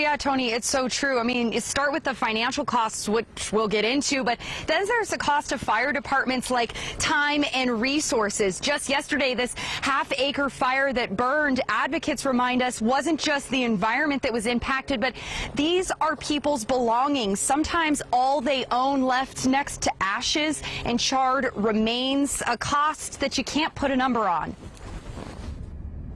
yeah, Tony, it's so true. I mean, you start with the financial costs, which we'll get into, but then there's the cost of fire departments like time and resources. Just yesterday, this half-acre fire that burned, advocates remind us, wasn't just the environment that was impacted, but these are people's belongings. Sometimes all they own left next to ashes and charred remains, a cost that you can't put a number on.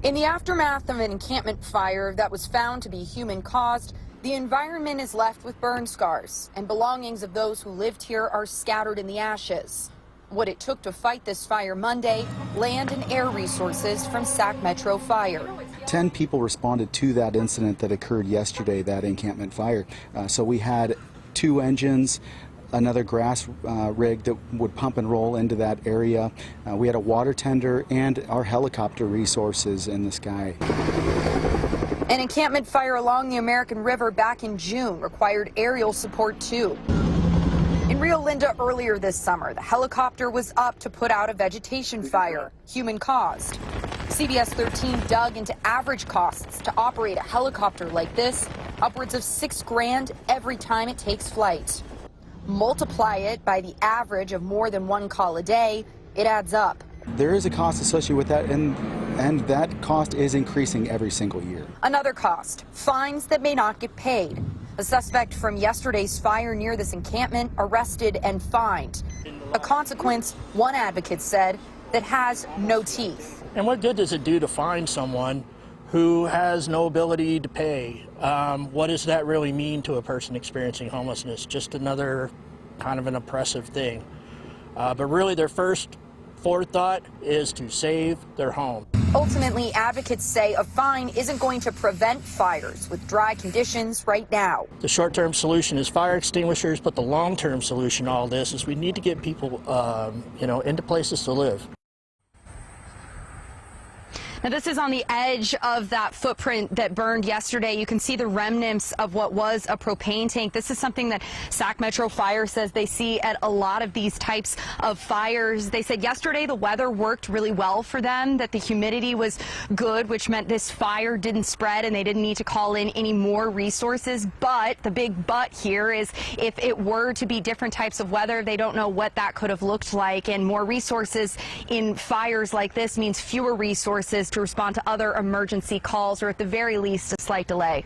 In the aftermath of an encampment fire that was found to be human-caused, the environment is left with burn scars, and belongings of those who lived here are scattered in the ashes. What it took to fight this fire Monday, land and air resources from Sac Metro Fire. 10 people responded to that incident that occurred yesterday, that encampment fire. So we had 2 engines, another grass rig that would pump and roll into that area. We had a water tender and our helicopter resources in the sky. An encampment fire along the American River back in June required aerial support too. In Rio Linda earlier this summer, the helicopter was up to put out a vegetation fire, human-caused. CBS 13 dug into average costs to operate a helicopter like this, upwards of $6 grand every time it takes flight. Multiply it by the average of more than 1 call a day, it adds up. There is a cost associated with that, and that cost is increasing every single year. Another cost, fines that may not get paid. A suspect from yesterday's fire near this encampment arrested and fined. A consequence, one advocate said, that has no teeth. And what good does it do to find someone who has no ability to pay? What does that really mean to a person experiencing homelessness? Just another kind of an oppressive thing. But really their first forethought is to save their home. Ultimately, advocates say a fine isn't going to prevent fires with dry conditions right now. The short-term solution is fire extinguishers, but the long-term solution to all this is we need to get people, into places to live. Now, this is on the edge of that footprint that burned yesterday. You can see the remnants of what was a propane tank. This is something that Sac Metro Fire says they see at a lot of these types of fires. They said yesterday the weather worked really well for them, that the humidity was good, which meant this fire didn't spread and they didn't need to call in any more resources. But the big but here is if it were to be different types of weather, they don't know what that could have looked like. And more resources in fires like this means fewer resources to respond to other emergency calls, or at the very least a slight delay.